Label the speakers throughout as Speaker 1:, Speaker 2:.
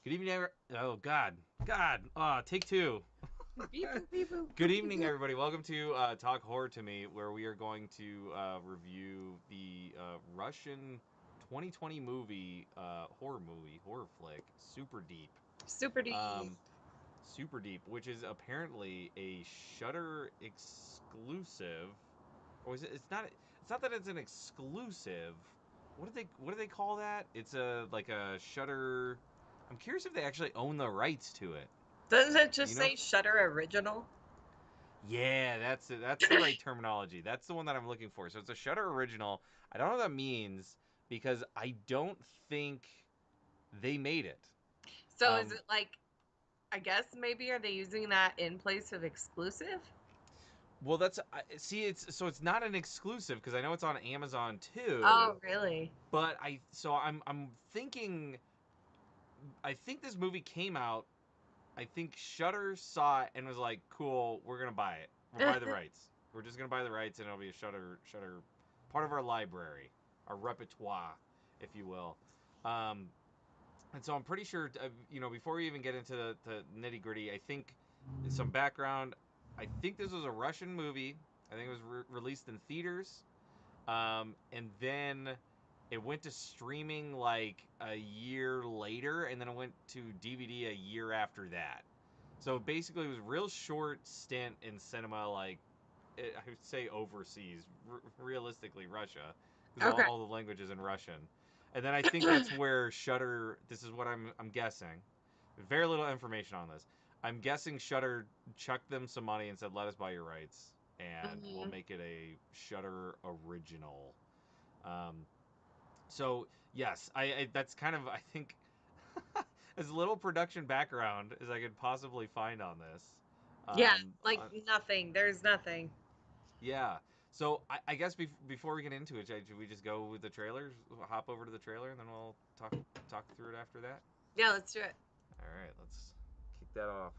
Speaker 1: Good evening, oh God, take two.
Speaker 2: Beep, boop, beep, boop,
Speaker 1: Good
Speaker 2: boop, beep,
Speaker 1: evening,
Speaker 2: boop.
Speaker 1: everybody. Welcome to Talk Horror to Me, where we are going to review the Russian 2020 horror flick, Super Deep.
Speaker 2: Super deep.
Speaker 1: Um, Super Deep, which is apparently a Shudder exclusive, or is it? It's not. It's not that it's an exclusive. What do they call that? It's a like a Shudder. I'm curious if they actually own the rights to it.
Speaker 2: Doesn't it
Speaker 1: Do you
Speaker 2: just
Speaker 1: know?
Speaker 2: say Shudder Original?
Speaker 1: Yeah, that's it. That's the right terminology. That's the one that I'm looking for. So it's a Shudder original. I don't know what that means because I don't think they made it.
Speaker 2: So is
Speaker 1: Um,
Speaker 2: it like, I guess maybe are they using that in place of exclusive?
Speaker 1: well, see, it's not an exclusive because I know it's on Amazon too.
Speaker 2: Oh, really?
Speaker 1: But I'm thinking I think this movie came out. I think Shudder saw it and was like, "Cool, we're gonna buy it. We'll buy the rights. We're just gonna buy the rights, and it'll be a Shudder part of our library, our repertoire, if you will." Um, and so I'm pretty sure, before we even get into the nitty gritty, I think some background. I think this was a Russian movie. I think it was released in theaters, and then it went to streaming like a year later, and then it went to DVD a year after that. So basically, it was a real short stint in cinema, like I would say overseas, realistically Russia, because
Speaker 2: Okay.
Speaker 1: all the languages in Russian. And then I think that's where Shudder. This is what I'm guessing. Very little information on this. I'm guessing Shudder chucked them some money and said, "Let us buy your rights, and we'll
Speaker 2: Mhm.
Speaker 1: make it a Shudder original." Um, so yes, I that's kind of I think as little production background as I could possibly find on this.
Speaker 2: Yeah,
Speaker 1: Um,
Speaker 2: like
Speaker 1: on,
Speaker 2: nothing. There's nothing.
Speaker 1: yeah. So I guess before we get into it, should we just go with the trailers? We'll hop over to the trailer and then we'll talk through it after that.
Speaker 2: Yeah, let's do it.
Speaker 1: All right, let's kick that off.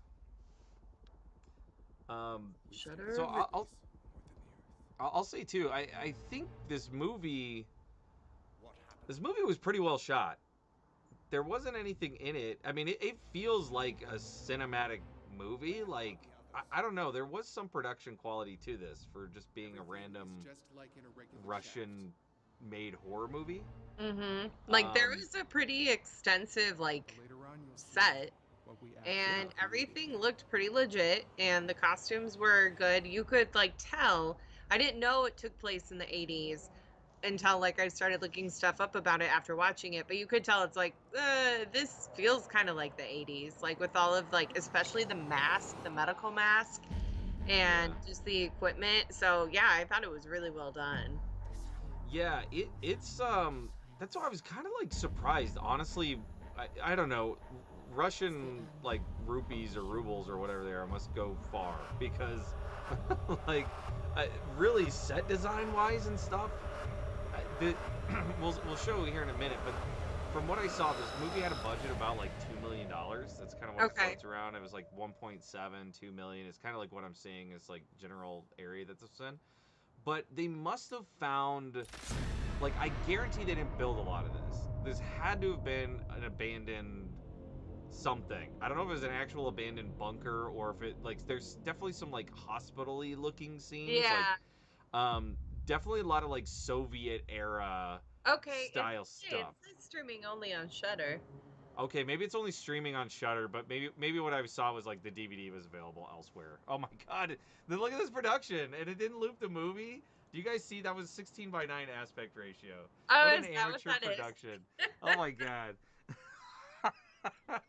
Speaker 1: Um,
Speaker 2: Shudder.
Speaker 1: so I'll say too. I think this movie was pretty well shot. There wasn't anything in it. I mean, it feels like a cinematic movie. Like I don't know. There was some production quality to this for just being a random Russian made horror movie.
Speaker 2: Like there
Speaker 1: Um,
Speaker 2: was a pretty extensive set,
Speaker 1: yeah,
Speaker 2: and everything looked pretty legit, and the costumes were good. You could like tell. I didn't know it took place in the 80s until like I started looking stuff up about it after watching it, but you could tell it's like this feels kind of like the 80s, like with all of like especially the mask, the medical mask, and
Speaker 1: yeah,
Speaker 2: just the equipment. So yeah, I thought it was really well done.
Speaker 1: yeah. It's That's why I was kind of like surprised. Honestly, I don't know. Russian like rupees or rubles or whatever they are must go far because like really set design wise and stuff. We'll show you here in a minute, but from what I saw, this movie had a budget about like $2 million. That's kind of what it
Speaker 2: Okay.
Speaker 1: floats around. It was like 1.7, 2 million. It's kind of like what I'm seeing is like general area that this is in. But they must have found, like, I guarantee they didn't build a lot of this. This had to have been an abandoned something. I don't know if it was an actual abandoned bunker or if it like there's definitely some like hospital-y looking scenes, like
Speaker 2: Yeah.
Speaker 1: um definitely a lot of like Soviet era
Speaker 2: Okay.
Speaker 1: style
Speaker 2: It
Speaker 1: stuff.
Speaker 2: says streaming only on Shudder.
Speaker 1: Okay, maybe it's only streaming on Shudder, but maybe what I saw was like the DVD was available elsewhere. Oh my god, then look at this production, and it didn't loop the movie. Do you guys see that was 16:9 aspect ratio?
Speaker 2: Oh,
Speaker 1: What an
Speaker 2: is that what
Speaker 1: amateur
Speaker 2: that is?
Speaker 1: production! Oh my god.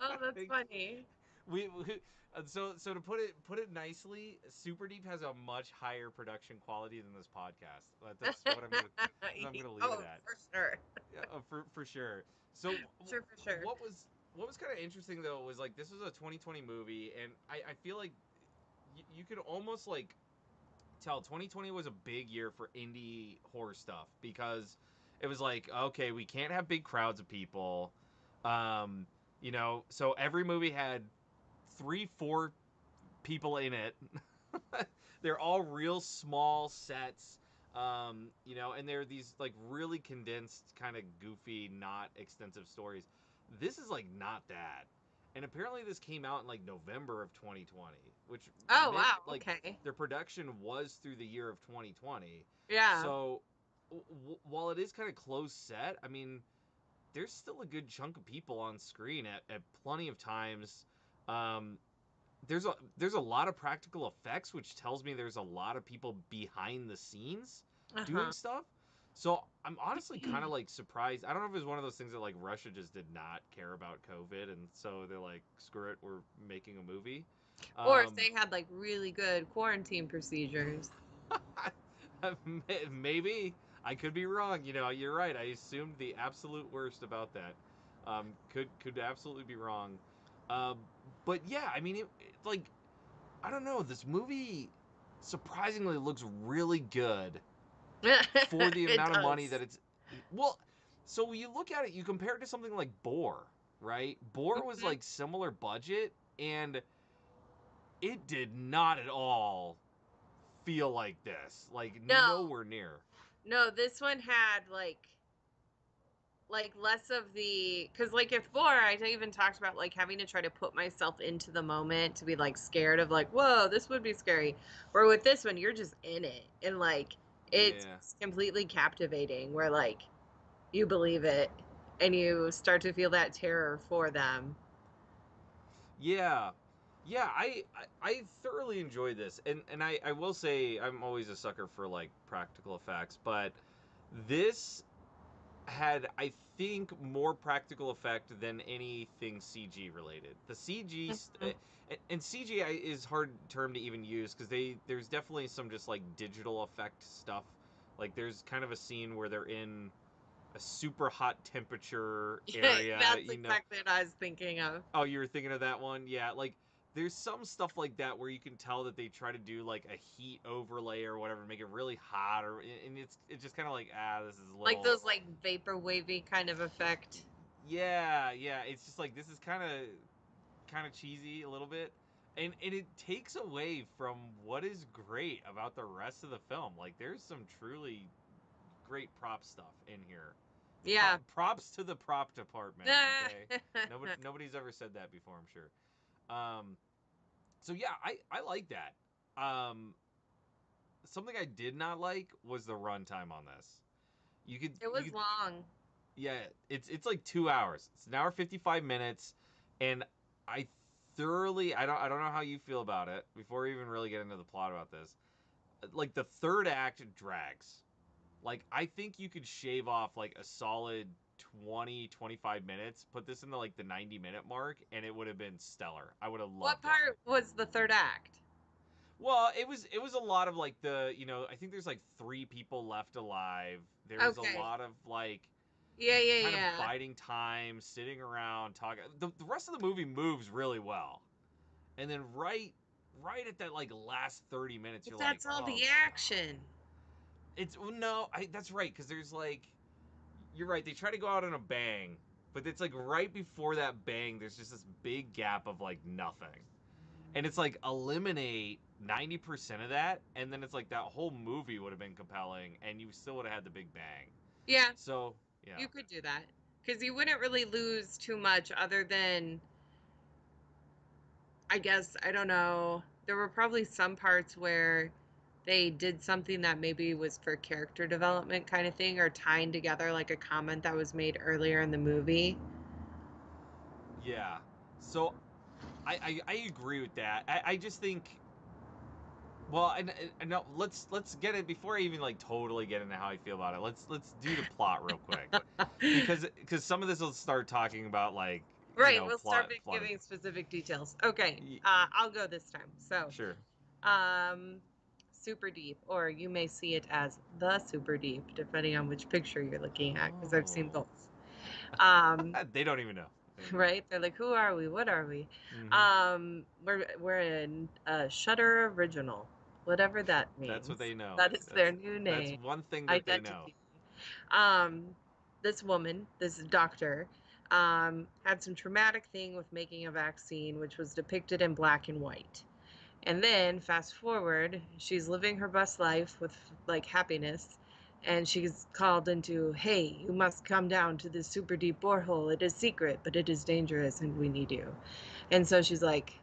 Speaker 2: Oh, that's funny.
Speaker 1: we so to put it nicely, Super Deep has a much higher production quality than this podcast. That's what I'm gonna leave it
Speaker 2: Oh,
Speaker 1: at.
Speaker 2: for sure.
Speaker 1: Yeah, for sure. So
Speaker 2: For sure.
Speaker 1: what was kind of interesting though was like this was a 2020 movie, and I feel like you could almost like tell 2020 was a big year for indie horror stuff because it was like, okay, we can't have big crowds of people. Um, so every movie had 3, 4 people in it. They're all real small sets. And they're these like really condensed, kind of goofy, not extensive stories. This is like not that. and apparently this came out in like November of 2020, which
Speaker 2: Oh,
Speaker 1: meant
Speaker 2: wow.
Speaker 1: like
Speaker 2: Okay.
Speaker 1: their production was through the year of 2020.
Speaker 2: Yeah.
Speaker 1: So while it is kind of close set, I mean, there's still a good chunk of people on screen at plenty of times. Um, there's a lot of practical effects, which tells me there's a lot of people behind the scenes doing
Speaker 2: Uh-huh.
Speaker 1: stuff. So I'm honestly kind of like surprised. I don't know if it was one of those things that like Russia just did not care about COVID, and so they're like, screw it, we're making a movie.
Speaker 2: Or if
Speaker 1: Um,
Speaker 2: they had like really good quarantine procedures.
Speaker 1: maybe I could be wrong. You know, you're right. I assumed the absolute worst about that. Could absolutely be wrong. Um, but yeah, I mean, like I don't know. This movie surprisingly looks really good for the
Speaker 2: It
Speaker 1: amount of money
Speaker 2: does.
Speaker 1: that it's. Well, so when you look at it, you compare it to something like Boar, right? Boar was
Speaker 2: Mhm.
Speaker 1: like similar budget, and it did not at all feel like this. Like
Speaker 2: No,
Speaker 1: nowhere near.
Speaker 2: no, this one had like less of the because like if before I even talked about like having to try to put myself into the moment to be like scared of like whoa this would be scary, where with this one you're just in it and like it's
Speaker 1: Yeah.
Speaker 2: completely captivating where like you believe it and you start to feel that terror for them.
Speaker 1: Yeah. Yeah, I thoroughly enjoyed this. And I will say I'm always a sucker for like practical effects, but this had I think more practical effect than anything CG related. The CG
Speaker 2: Mhm.
Speaker 1: and CGI is hard term to even use because there's definitely some just like digital effect stuff. Like there's kind of a scene where they're in a super hot temperature area,
Speaker 2: That's
Speaker 1: you know.
Speaker 2: exactly what I was thinking of.
Speaker 1: Oh, you were thinking of that one? Yeah, like there's some stuff like that where you can tell that they try to do like a heat overlay or whatever to make it really hot, or and it's just kind of like this is a
Speaker 2: Like
Speaker 1: little
Speaker 2: those like vapor wavy kind of effect.
Speaker 1: yeah, it's just like this is kind of cheesy a little bit. And it takes away from what is great about the rest of the film. Like there's some truly great prop stuff in here.
Speaker 2: Yeah.
Speaker 1: Props to the prop department, okay? Nobody's ever said that before, I'm sure. Um, so yeah, I like that. Um, something I did not like was the runtime on this.
Speaker 2: It
Speaker 1: You
Speaker 2: was
Speaker 1: could
Speaker 2: long.
Speaker 1: yeah, it's like 2 hours. It's an hour 55 minutes, and I I don't know how you feel about it before we even really get into the plot about this. Like the third act drags. Like I think you could shave off like a solid 20-25 minutes, put this in the like the 90-minute mark, and it would have been stellar. I would have
Speaker 2: What
Speaker 1: loved it.
Speaker 2: part was the third act?
Speaker 1: Well, it was a lot of like I think there's like three people left alive. There was a
Speaker 2: Okay.
Speaker 1: lot of like
Speaker 2: Yeah, yeah,
Speaker 1: kind of
Speaker 2: yeah.
Speaker 1: biding time, sitting around talking. The rest of the movie moves really well, and then right at that like last 30 minutes,
Speaker 2: But
Speaker 1: you're like,
Speaker 2: that's all
Speaker 1: oh
Speaker 2: the
Speaker 1: god.
Speaker 2: action.
Speaker 1: It's well, no, that's right because there's like you're right. They try to go out on a bang, but it's like right before that bang, there's just this big gap of like nothing, and it's like eliminate 90% of that, and then it's like that whole movie would have been compelling, and you still would have had the big bang.
Speaker 2: Yeah,
Speaker 1: So yeah,
Speaker 2: you could do that. Because you wouldn't really lose too much other than, I guess, I don't know. There were probably some parts where they did something that maybe was for character development kind of thing or tying together like a comment that was made earlier in the movie.
Speaker 1: yeah. So I agree with that. I just think well, and no, let's get it before I even like totally get into how I feel about it. Let's do the plot real quick, because some of this will start talking about like
Speaker 2: Right, we'll start
Speaker 1: plot.
Speaker 2: giving specific details. Okay,
Speaker 1: Y-
Speaker 2: I'll go this time. So,
Speaker 1: Sure.
Speaker 2: um, super deep, or you may see it as the super deep, depending on which picture you're looking at, because I've seen
Speaker 1: Oh,
Speaker 2: both. Um,
Speaker 1: they don't even know. They don't even
Speaker 2: right? They're like, who are we? What are we?
Speaker 1: know. Mm-hmm.
Speaker 2: We're in a Shudder original, whatever that
Speaker 1: That's what
Speaker 2: means.
Speaker 1: they know.
Speaker 2: That is their new
Speaker 1: That's
Speaker 2: name,
Speaker 1: one thing that they know.
Speaker 2: identity. This woman, this doctor, had some traumatic thing with making a vaccine, which was depicted in black and white. And then fast forward, she's living her best life with like happiness, and she's called into, hey, you must come down to this super deep borehole. It is secret, but it is dangerous, and we need you. And so she's like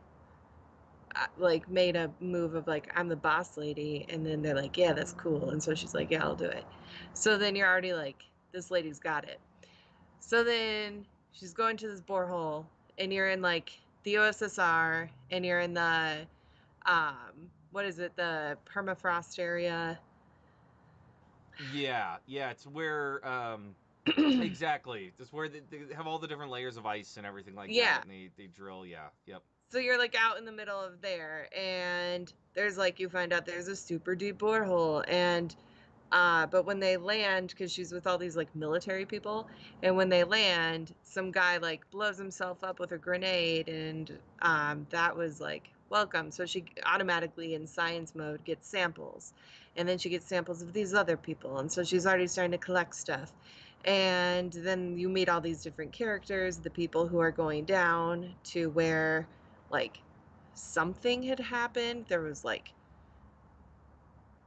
Speaker 2: made a move of like, I'm the boss lady, and then they're like, yeah, that's cool. And so she's like, yeah, I'll do it. So then you're already like, this lady's got it. So then she's going to this borehole, and you're in like the USSR, and you're in the what is it, the permafrost area.
Speaker 1: Yeah, yeah, it's where exactly. It's where they have all the different layers of ice and everything like
Speaker 2: Yeah.
Speaker 1: that, and they drill. Yeah, yep.
Speaker 2: So you're like out in the middle of there, and there's like, you find out there's a super deep borehole, and but when they land, because she's with all these like military people, and when they land, some guy like blows himself up with a grenade, and that was like welcome. So she automatically in science mode gets samples, and then she gets samples of these other people, and so she's already starting to collect stuff. And then you meet all these different characters, the people who are going down to where like something had happened. There was like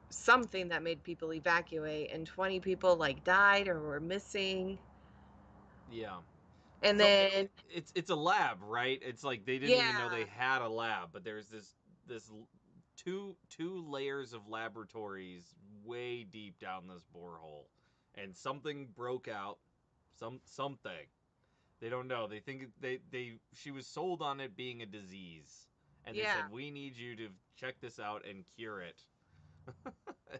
Speaker 2: something that made people evacuate, and 20 people like died or were missing.
Speaker 1: Yeah.
Speaker 2: And
Speaker 1: So
Speaker 2: then
Speaker 1: it's a lab, right? It's like they didn't even know
Speaker 2: yeah,
Speaker 1: they had a lab, but there's this two layers of laboratories way deep down this borehole, and something broke out. Something they don't know. They think they she was sold on it being a disease, and they
Speaker 2: yeah,
Speaker 1: said we need you to check this out and cure it.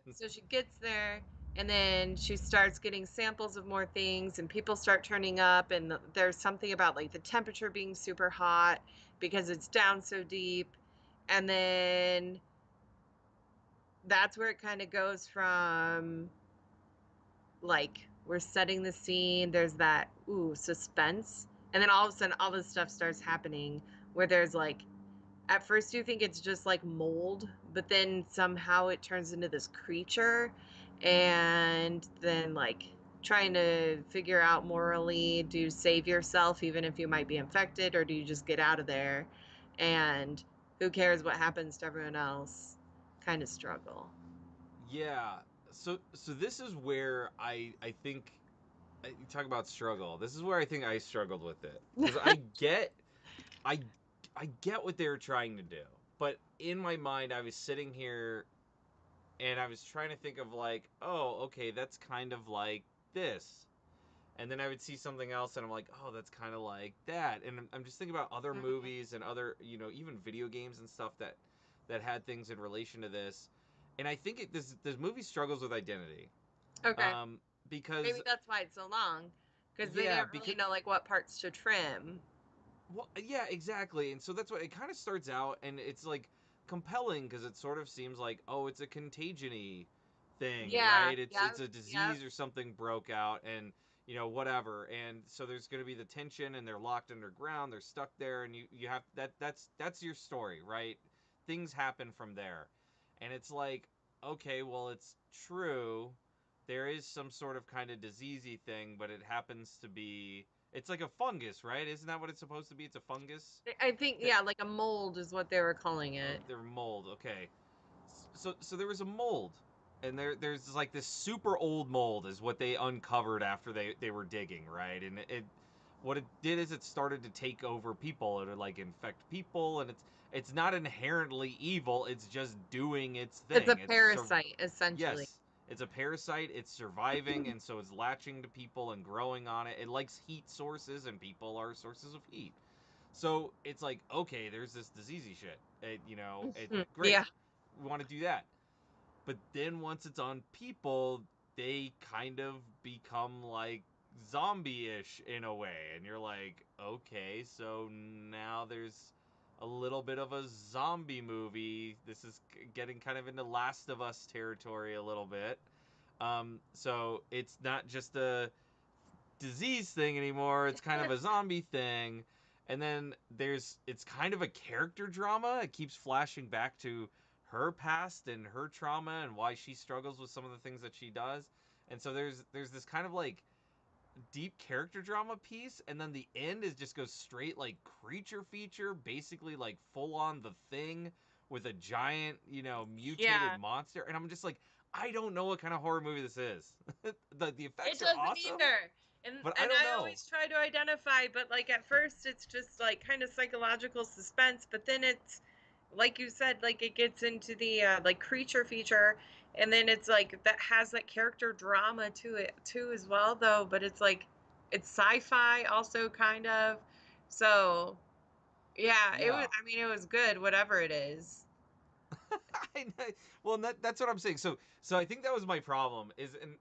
Speaker 1: And,
Speaker 2: so she gets there, and then she starts getting samples of more things, and people start turning up, and there's something about like the temperature being super hot because it's down so deep. And then that's where it kind of goes from like, we're setting the scene, there's that suspense, and then all of a sudden all this stuff starts happening where there's like, at first you think it's just like mold, but then somehow it turns into this creature. And then like trying to figure out morally, do you save yourself even if you might be infected, or do you just get out of there, and who cares what happens to everyone else kind of struggle.
Speaker 1: yeah. So this is where I think you talk about struggle. This is where I think I struggled with it because I I get what they were trying to do, but in my mind I was sitting here and I was trying to think of like, oh, okay, that's kind of like this. And then I would see something else and I'm like, oh, that's kind of like that. And I'm just thinking about other
Speaker 2: Mhm.
Speaker 1: movies and other, even video games and stuff that had things in relation to this. And I think this movie struggles with identity.
Speaker 2: Okay.
Speaker 1: Um because
Speaker 2: Maybe that's why it's so long, because they
Speaker 1: yeah,
Speaker 2: didn't really
Speaker 1: because
Speaker 2: know like what parts to trim.
Speaker 1: well, yeah, exactly. And so that's what it kind of starts out, and it's like compelling because it sort of seems like, oh, it's a contagion-y thing,
Speaker 2: Yeah,
Speaker 1: right? It's
Speaker 2: yep,
Speaker 1: a
Speaker 2: yep.
Speaker 1: disease or something broke out, and whatever. And so there's going to be the tension, and they're locked underground, they're stuck there, and you have that's your story, right? Things happen from there, and it's like, okay, well, it's true. There is some sort of kind of diseasey thing, but it happens to be it's like a fungus, right? Isn't that what it's supposed to be? It's a fungus.
Speaker 2: I think,
Speaker 1: That
Speaker 2: yeah, like a mold is what they were calling it.
Speaker 1: they're mold. Okay. So there was a mold, and there's like this super old mold is what they uncovered after they were digging, right? And it what it did is it started to take over people. It would like infect people, and it's not inherently evil. It's just doing its
Speaker 2: It's a
Speaker 1: thing.
Speaker 2: parasite, essentially.
Speaker 1: Yes, it's a parasite. It's surviving, and so it's latching to people and growing on it. It likes heat sources, and people are sources of heat. So it's like, okay, there's this diseasey shit. Great.
Speaker 2: Yeah.
Speaker 1: We want to do that. But then once it's on people, they kind of become like zombie-ish in a way, and you're like, okay, so now there's a little bit of a zombie movie. This is getting kind of into Last of Us territory a little bit. So it's not just a disease thing anymore. It's kind of a zombie thing. And then it's kind of a character drama. It keeps flashing back to her past and her trauma and why she struggles with some of the things that she does. And so there's this kind of like deep character drama piece, and then the end is just goes straight like creature feature, basically like full on The Thing, with a giant, mutated
Speaker 2: Yeah.
Speaker 1: monster, and I'm just like, I don't know what kind of horror movie this is. The
Speaker 2: It
Speaker 1: effects are
Speaker 2: doesn't
Speaker 1: awesome,
Speaker 2: either. And
Speaker 1: but I
Speaker 2: and
Speaker 1: don't
Speaker 2: I
Speaker 1: know.
Speaker 2: always try to identify, but like at first it's just like kind of psychological suspense, but then it's like you said, like it gets into the like creature feature, and then it's like that has that character drama to it too as well though, but it's like it's sci-fi also kind of. So, yeah, it was
Speaker 1: Yeah.
Speaker 2: I mean it was good whatever it is.
Speaker 1: I know. Well, that's what I'm saying. So I think that was my problem.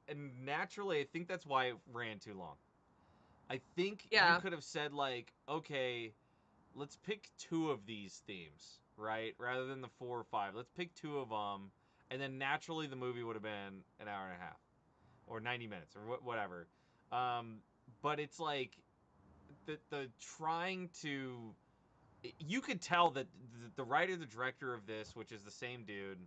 Speaker 1: And naturally, I think that's why it ran too long. I think you
Speaker 2: Yeah.
Speaker 1: could have said like, okay, let's pick two of these themes, right? Rather than the four or five. Let's pick two of them, and then naturally the movie would have been an hour and a half or 90 minutes or whatever. Um, but it's like the trying to. You could tell that the writer, the director of this, which is the same dude,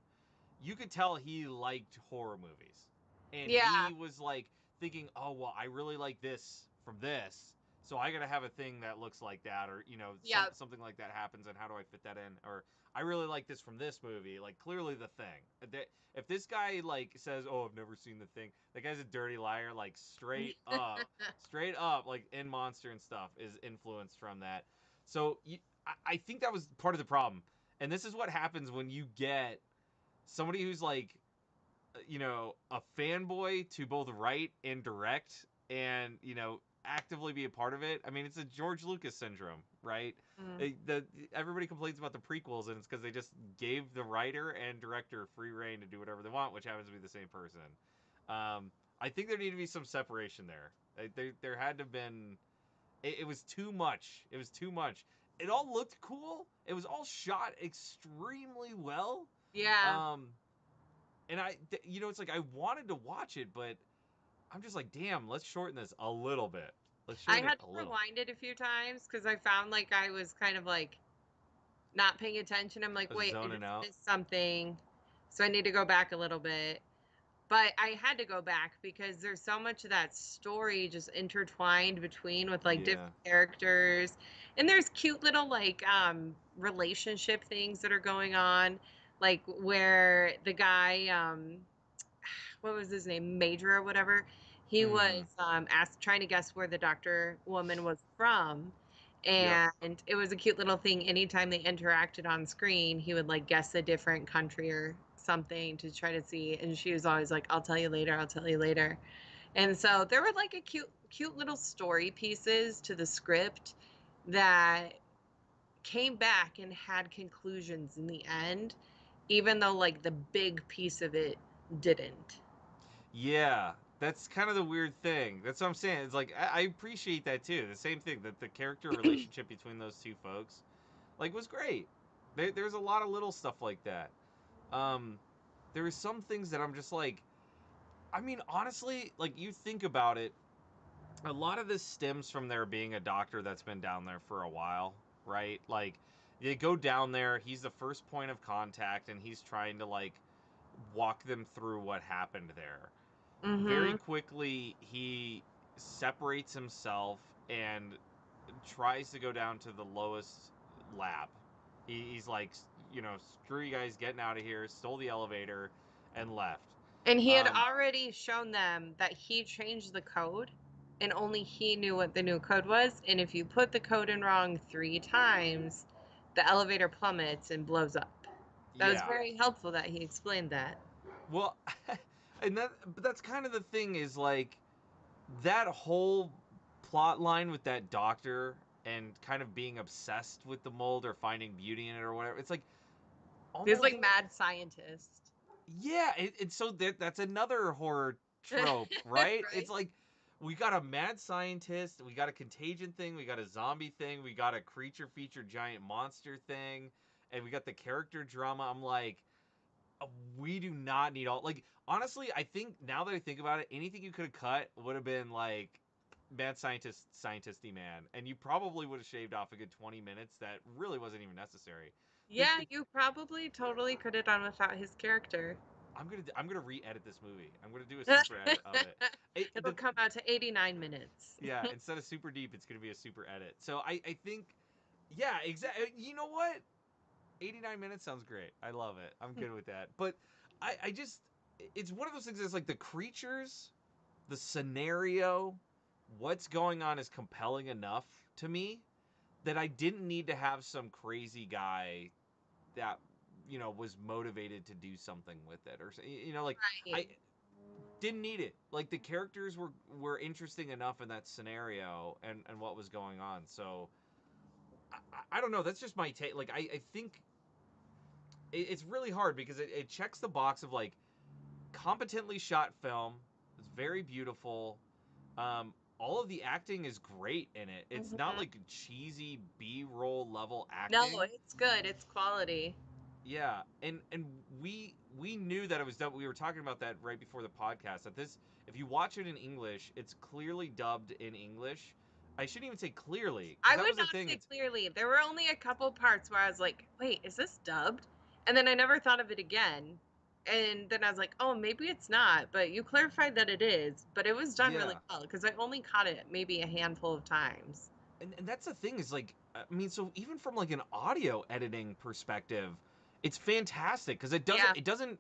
Speaker 1: you could tell he liked horror movies, and
Speaker 2: Yeah.
Speaker 1: he was like thinking, oh well, I really like this from this, so I gotta have a thing that looks like that, or
Speaker 2: Yeah.
Speaker 1: something like that happens, and how do I fit that in? Or I really like this from this movie, like clearly The Thing. If this guy like says, oh, I've never seen The Thing, that guy's a dirty liar, like straight up, like in Monster and stuff is influenced from that. So I think that was part of the problem, and this is what happens when you get somebody who's like, a fanboy to both write and direct, and actively be a part of it. I mean, it's a George Lucas syndrome, right?
Speaker 2: Mm.
Speaker 1: Everybody complains about the prequels, and it's because they just gave the writer and director free reign to do whatever they want, which happens to be the same person. I think there needed to be some separation there. There had to have been. It was too much. It was too much. It all looked cool. It was all shot extremely well.
Speaker 2: Yeah.
Speaker 1: Um, and it's like I wanted to watch it, but I'm just like, damn, let's shorten this a little bit. Let's
Speaker 2: I
Speaker 1: shorten it
Speaker 2: had to
Speaker 1: a little.
Speaker 2: rewind it a few times because I found like I was kind of like not paying attention. I'm like, wait, I
Speaker 1: Zoning
Speaker 2: just
Speaker 1: out.
Speaker 2: missed something. So I need to go back a little bit. But I had to go back because there's so much of that story just intertwined between with like
Speaker 1: Yeah.
Speaker 2: different characters. And there's cute little like relationship things that are going on. Like where the guy what was his name? Major or whatever. He
Speaker 1: Mm-hmm.
Speaker 2: was asked trying to guess where the doctor woman was from.
Speaker 1: Yep.
Speaker 2: And it was a cute little thing. Anytime they interacted on screen, he would like guess a different country or something to try to see. And she was always like, I'll tell you later, I'll tell you later. And so there were like a cute little story pieces to the script that came back and had conclusions in the end, even though like the big piece of it didn't.
Speaker 1: Yeah. That's kind of the weird thing. That's what I'm saying. It's like I appreciate that too. The same thing, that the character relationship between those two folks, like, was great. There's a lot of little stuff like that. Um, there are some things that I'm just like, I mean, honestly, like, you think about it, a lot of this stems from there being a doctor that's been down there for a while, right? Like, they go down there, he's the first point of contact, and he's trying to, like, walk them through what happened there. Very
Speaker 2: Mm-hmm.
Speaker 1: quickly, he separates himself and tries to go down to the lowest lab. He's like, screw you guys, getting out of here, stole the elevator, and left.
Speaker 2: And he had
Speaker 1: Um,
Speaker 2: already shown them that he changed the code and only he knew what the new code was. And if you put the code in wrong 3 times, the elevator plummets and blows up. That was
Speaker 1: yeah.
Speaker 2: very helpful that he explained that.
Speaker 1: Well, but that's kind of the thing, is like, that whole plot line with that doctor and kind of being obsessed with the mold or finding beauty in it or whatever. It's like
Speaker 2: He's
Speaker 1: almost,
Speaker 2: like mad scientist.
Speaker 1: yeah. So that's another horror trope, right? It's
Speaker 2: Right?
Speaker 1: like, we got a mad scientist, we got a contagion thing, we got a zombie thing, we got a creature feature giant monster thing, and we got the character drama. I'm like, we do not need all, like, honestly, I think now that I think about it, anything you could have cut would have been like mad scientisty man, and you probably would have shaved off a good 20 minutes that really wasn't even necessary.
Speaker 2: Yeah, you probably totally could have done without his character.
Speaker 1: I'm gonna re-edit this movie. I'm gonna do a super edit of it.
Speaker 2: It'll come out to 89 minutes.
Speaker 1: Yeah, instead of super deep, it's gonna be a super edit. So I think, yeah, exactly. You know what? 89 minutes sounds great. I love it. I'm good with that. But I just, it's one of those things that's like the creatures, the scenario, what's going on is compelling enough to me that I didn't need to have some crazy guy that, was motivated to do something with it, or like
Speaker 2: Right.
Speaker 1: I didn't need it. Like the characters were interesting enough in that scenario and what was going on. So I don't know. That's just my take. Like I think it's really hard because it checks the box of like competently shot film. It's very beautiful. All of the acting is great in it. It's not
Speaker 2: Mhm.
Speaker 1: like cheesy B-roll level
Speaker 2: No,
Speaker 1: acting.
Speaker 2: it's good. It's quality.
Speaker 1: Yeah, and we knew that it was dubbed. We were talking about that right before the podcast. That this, if you watch it in English, it's clearly dubbed in English. I shouldn't even say clearly because
Speaker 2: I
Speaker 1: that
Speaker 2: would
Speaker 1: was the
Speaker 2: not
Speaker 1: thing.
Speaker 2: say
Speaker 1: It's
Speaker 2: clearly. There were only a couple parts where I was like, wait, is this dubbed? And then I never thought of it again. And then I was like, oh, maybe it's not. But you clarified that it is. But it was done really
Speaker 1: yeah,
Speaker 2: well because I only caught it maybe a handful of times.
Speaker 1: and that's the thing is like I mean, so even from like an audio editing perspective, it's fantastic because
Speaker 2: Yeah.
Speaker 1: it doesn't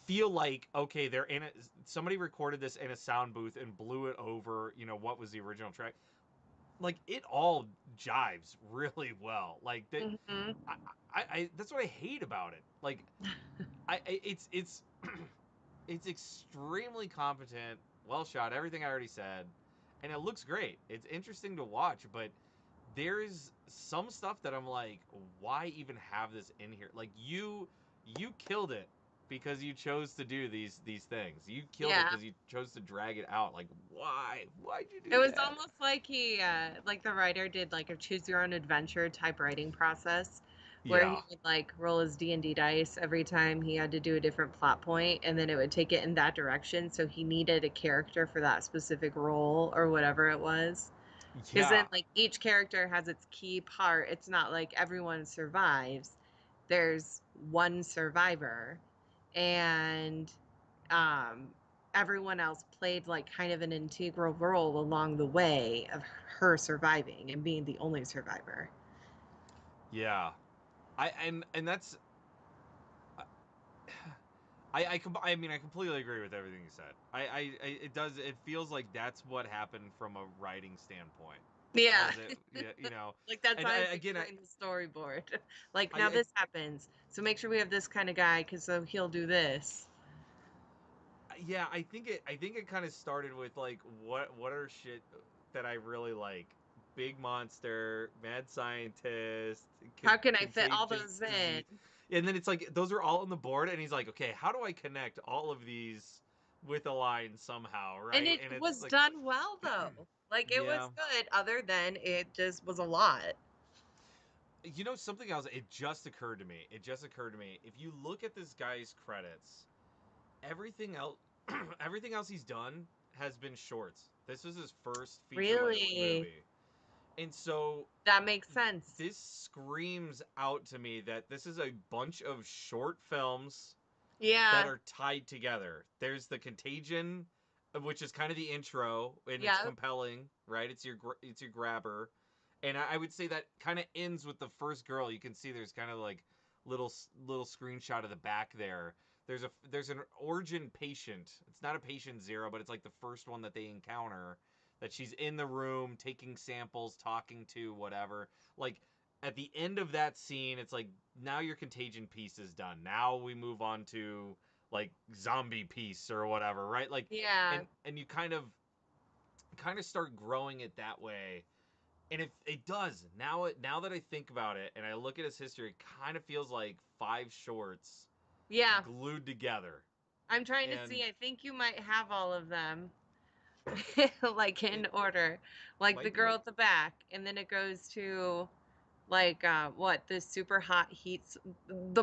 Speaker 1: feel like okay they're in it. Somebody recorded this in a sound booth and blew it over. What was the original track? Like it all jives really well. Like that.
Speaker 2: Hmm.
Speaker 1: I that's what I hate about it. Like it's it's extremely competent, well shot, everything I already said, and it looks great. It's interesting to watch, but there's some stuff that I'm like, why even have this in here? Like you killed it because you chose to do these things. You killed it
Speaker 2: Yeah.
Speaker 1: because you chose to drag it out. Like why? Why'd you
Speaker 2: It
Speaker 1: do
Speaker 2: was
Speaker 1: that?
Speaker 2: almost like like the writer did like a choose your own adventure type writing process where
Speaker 1: Yeah.
Speaker 2: he would like roll his D&D dice every time he had to do a different plot point and then it would take it in that direction. So he needed a character for that specific role or whatever it was. Because then
Speaker 1: Yeah.
Speaker 2: like each character has its key part. It's not like everyone survives. There's one survivor. And um, everyone else played like kind of an integral role along the way of her surviving and being the only survivor.
Speaker 1: Yeah. And that's I mean I completely agree with everything you said. It does it feels like that's what happened from a writing standpoint.
Speaker 2: Yeah.
Speaker 1: Was it yeah,
Speaker 2: Like that's
Speaker 1: and
Speaker 2: how I
Speaker 1: again
Speaker 2: picture in the storyboard. Like now
Speaker 1: I
Speaker 2: this happens. So make sure we have this kind of guy because so he'll do this.
Speaker 1: yeah, I think it kind of started with like what are shit that I really like. Big monster, mad scientist,
Speaker 2: How can I fit all
Speaker 1: contagious
Speaker 2: those in?
Speaker 1: disease. And then it's like those are all on the board and he's like, "Okay, how do I connect all of these with a line somehow,
Speaker 2: And
Speaker 1: right?"
Speaker 2: it
Speaker 1: And it's
Speaker 2: was
Speaker 1: like
Speaker 2: done well though. Like it was
Speaker 1: yeah.
Speaker 2: good other than it just was a lot.
Speaker 1: Something else, it just occurred to me. It just occurred to me. If you look at this guy's credits, everything else everything else he's done has been shorts. This is his first feature length
Speaker 2: Really?
Speaker 1: movie. And so
Speaker 2: That makes sense.
Speaker 1: this screams out to me that this is a bunch of short films that
Speaker 2: Yeah.
Speaker 1: are tied together. There's the Contagion, which is kind of the intro, and it's
Speaker 2: Yeah.
Speaker 1: compelling, right? It's your grabber, and I would say that kind of ends with the first girl. You can see there's kind of like little screenshot of the back there. There's an origin patient. It's not a patient zero, but it's like the first one that they encounter. That she's in the room taking samples, talking to whatever. Like at the end of that scene, it's like now your contagion piece is done. Now we move on to like zombie piece or whatever, right? Like
Speaker 2: Yeah.
Speaker 1: and you kind of start growing it that way. And it does. Now that I think about it and I look at his history, it kind of feels like five shorts
Speaker 2: Yeah.
Speaker 1: glued together.
Speaker 2: I'm trying to
Speaker 1: And
Speaker 2: see. I think you might have all of them like in
Speaker 1: it
Speaker 2: order. Like the
Speaker 1: might
Speaker 2: girl
Speaker 1: be.
Speaker 2: at the back and then it goes to like what the super hot heats the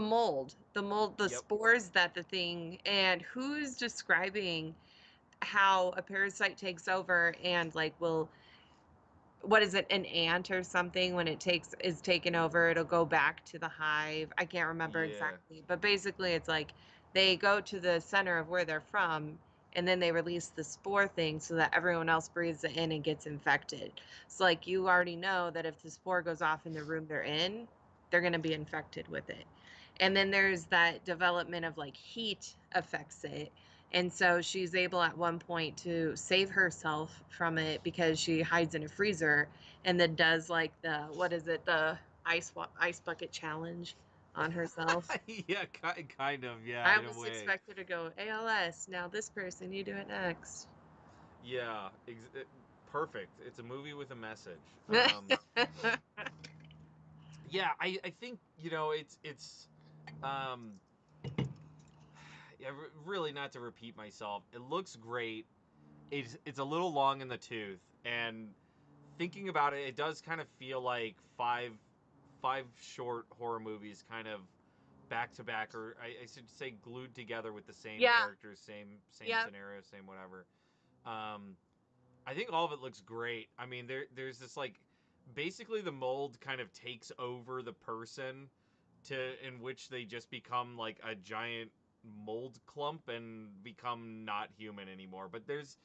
Speaker 1: Yep.
Speaker 2: spores that the thing and who's describing how a parasite takes over and like will what is it, an ant or something when it takes is taken over, it'll go back to the hive. I can't remember
Speaker 1: Yeah.
Speaker 2: exactly, but basically it's like they go to the center of where they're from and then they release the spore thing so that everyone else breathes it in and gets infected. So like you already know that if the spore goes off in the room they're in, they're going to be infected with it. And then there's that development of like heat affects it. And so she's able at one point to save herself from it because she hides in a freezer and then does like the, what is it, the ice bucket challenge on herself.
Speaker 1: Yeah, kind of. Yeah,
Speaker 2: I
Speaker 1: in a
Speaker 2: almost
Speaker 1: way.
Speaker 2: expected to go ALS. Now this person, you do it next.
Speaker 1: Yeah, perfect. It's a movie with a message. Yeah, I think um, yeah, really not to repeat myself. It looks great. It's a little long in the tooth, and thinking about it, it does kind of feel like five short horror movies, kind of back to back, or I should say glued together with the same
Speaker 2: Yeah.
Speaker 1: characters, same
Speaker 2: Yep.
Speaker 1: scenario, same whatever. Um, I think all of it looks great. I mean, there's this like basically the mold kind of takes over the person in which they just become like a giant mold clump and become not human anymore. But there's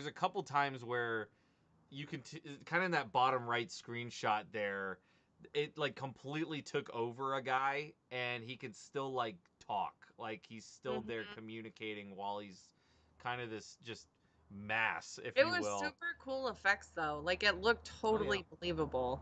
Speaker 1: a couple times where you can kind of in that bottom right screenshot there, it like completely took over a guy and he can still like talk, like he's still there
Speaker 2: Hmm.
Speaker 1: communicating while he's kind of this just mass, if
Speaker 2: It
Speaker 1: you
Speaker 2: was
Speaker 1: will.
Speaker 2: super cool effects though. Like it looked
Speaker 1: Oh yeah.
Speaker 2: totally believable.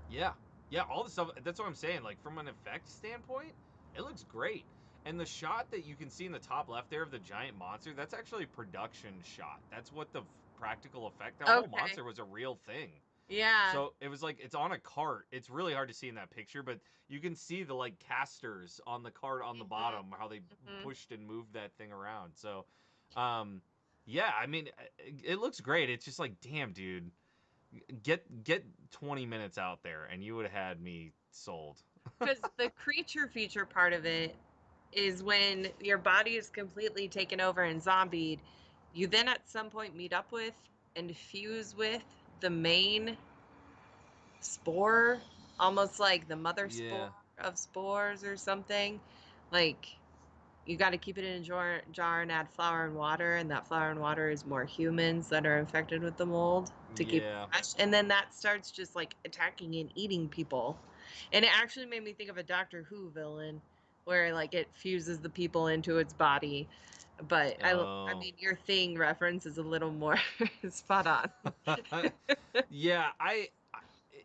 Speaker 1: Yeah, yeah, all the stuff. That's what I'm saying. Like from an effect standpoint, it looks great. And the shot that you can see in the top left there of the giant monster, that's actually a production shot. That's what the practical effect. That whole
Speaker 2: Okay.
Speaker 1: monster was a real thing.
Speaker 2: Yeah.
Speaker 1: So it was like it's on a cart. It's really hard to see in that picture, but you can see the like casters on the cart on the
Speaker 2: Hmm.
Speaker 1: bottom, how they
Speaker 2: Hmm.
Speaker 1: pushed and moved that thing around. So, um, yeah, I mean, it looks great. It's just like, damn, dude, get 20 minutes out there and you would have had me sold.
Speaker 2: Because the creature feature part of it is when your body is completely taken over and zombied, you then at some point meet up with and fuse with the main spore, almost like the mother spore
Speaker 1: Yeah.
Speaker 2: of spores or something. Like you got to keep it in a jar and add flour and water, and that flour and water is more humans that are infected with the mold to keep it
Speaker 1: Yeah.
Speaker 2: fresh. And then that starts just like attacking and eating people. And it actually made me think of a Doctor Who villain where like it fuses the people into its body. But I
Speaker 1: Oh.
Speaker 2: mean, your thing reference is a little more spot on.
Speaker 1: Yeah,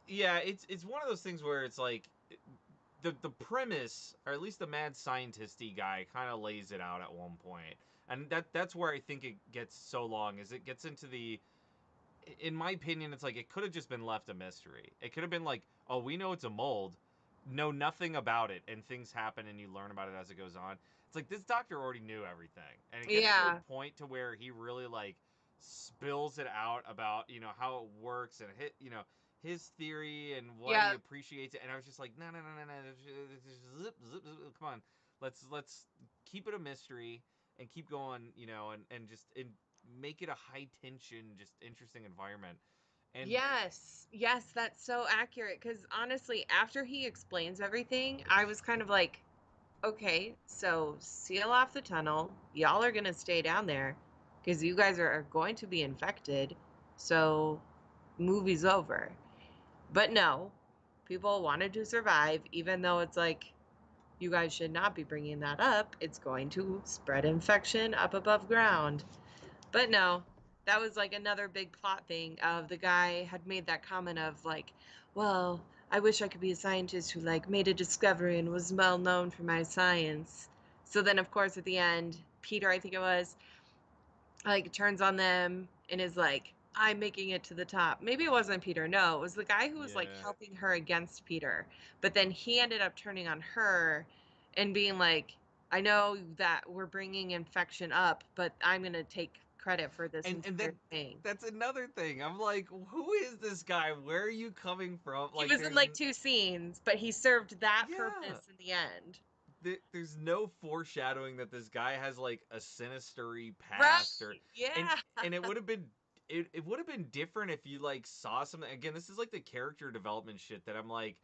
Speaker 1: yeah, it's one of those things where it's like the premise, or at least the mad scientisty guy, kind of lays it out at one point, and that's where I think it gets so long. Is it gets into the, in my opinion, it's like it could have just been left a mystery. It could have been like, oh, we know it's a mold, know nothing about it, and things happen, and you learn about it as it goes on. It's like this doctor already knew everything, and it gets to a
Speaker 2: Yeah.
Speaker 1: point to where he really like spills it out about how it works and his theory and why he
Speaker 2: Yeah.
Speaker 1: appreciates it. And I was just like, no, no, no, no, no, zip, zip, zip, come on, let's keep it a mystery and keep going, and just make it a high tension, just interesting environment. And
Speaker 2: Yes, yes, that's so accurate. Because honestly, after he explains everything, I was kind of like, okay, so seal off the tunnel. Y'all are going to stay down there because you guys are going to be infected. So, movie's over. But no, people wanted to survive, even though it's like, you guys should not be bringing that up. It's going to spread infection up above ground. But no, that was like another big plot thing of the guy had made that comment of like, well, I wish I could be a scientist who like made a discovery and was well known for my science. So then of course at the end, Peter, I think it was, like turns on them and is like, I'm making it to the top. Maybe it wasn't Peter. No, it was the guy who was like
Speaker 1: yeah,
Speaker 2: helping her against Peter. But then he ended up turning on her and being like, I know that we're bringing infection up, but I'm going to take credit for this
Speaker 1: and
Speaker 2: entire
Speaker 1: then
Speaker 2: thing.
Speaker 1: that's another thing. I'm like, who is this guy? Where are you coming from?
Speaker 2: He
Speaker 1: Like,
Speaker 2: was in like two scenes, but he served that
Speaker 1: yeah,
Speaker 2: purpose in the end.
Speaker 1: there's no foreshadowing that this guy has like a sinistery past, or
Speaker 2: Right.
Speaker 1: and
Speaker 2: Yeah.
Speaker 1: and it would have been, it would have been different if you like saw something. Again, this is like the character development shit that I'm like,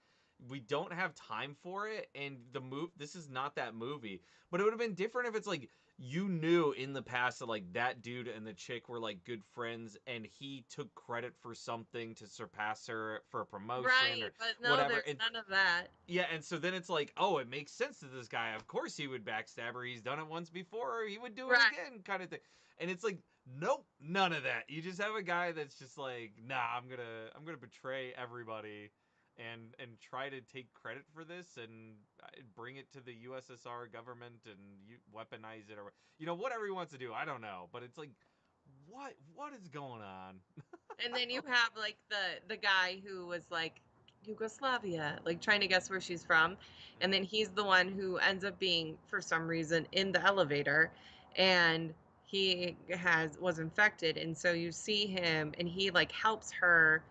Speaker 1: we don't have time for it, and the move, this is not that movie. But it would have been different if it's like you knew in the past that like that dude and the chick were like good friends, and he took credit for something to surpass her for a promotion
Speaker 2: Right,
Speaker 1: or
Speaker 2: but no,
Speaker 1: whatever.
Speaker 2: there's
Speaker 1: And
Speaker 2: none of that.
Speaker 1: yeah, and so then it's like, oh, it makes sense to this guy. Of course he would backstab her. He's done it once before. He would do it
Speaker 2: Right.
Speaker 1: again, kind of thing. And it's like, nope, none of that. You just have a guy that's just like, nah, I'm gonna betray everybody, and try to take credit for this and bring it to the USSR government and weaponize it, or whatever he wants to do. I don't know, but it's like, what is going on?
Speaker 2: And then you have like the guy who was like Yugoslavia, like trying to guess where she's from, and then he's the one who ends up being for some reason in the elevator, and he has was infected, and so you see him and he like helps her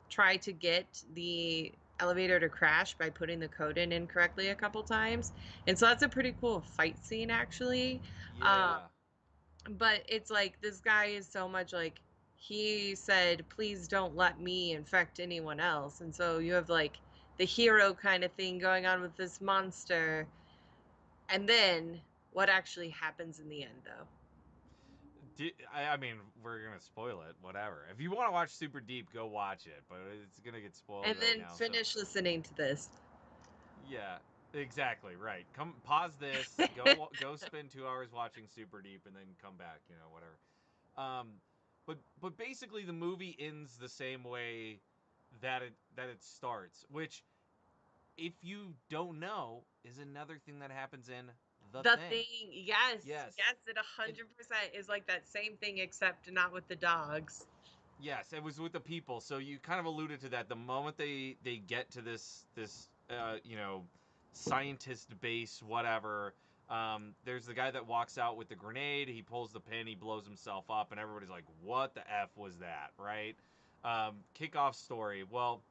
Speaker 2: try to get the elevator to crash by putting the code in incorrectly a couple times. And so that's a pretty cool fight scene actually. Um,
Speaker 1: Yeah.
Speaker 2: but it's like this guy is so much like he said, please don't let me infect anyone else. And so you have like the hero kind of thing going on with this monster. And then what actually happens in the end, though?
Speaker 1: I mean, we're gonna spoil it. Whatever. If you want to watch Super Deep, go watch it. But it's gonna get spoiled
Speaker 2: And
Speaker 1: right
Speaker 2: then
Speaker 1: now. So
Speaker 2: finish listening to this.
Speaker 1: yeah, exactly right. Come pause this. Go spend 2 hours watching Super Deep, and then come back. Whatever. Um, but basically the movie ends the same way that it starts, which, if you don't know, is another thing that happens in The
Speaker 2: The
Speaker 1: Thing.
Speaker 2: thing, yes,
Speaker 1: Yes.
Speaker 2: yes, it
Speaker 1: It
Speaker 2: 100% is like that same thing, except not with the dogs.
Speaker 1: Yes, it was with the people. So you kind of alluded to that. The moment they get to this scientist base, whatever. There's the guy that walks out with the grenade. He pulls the pin. He blows himself up, and everybody's like, "What the f was that?" Right? Kickoff story. Well,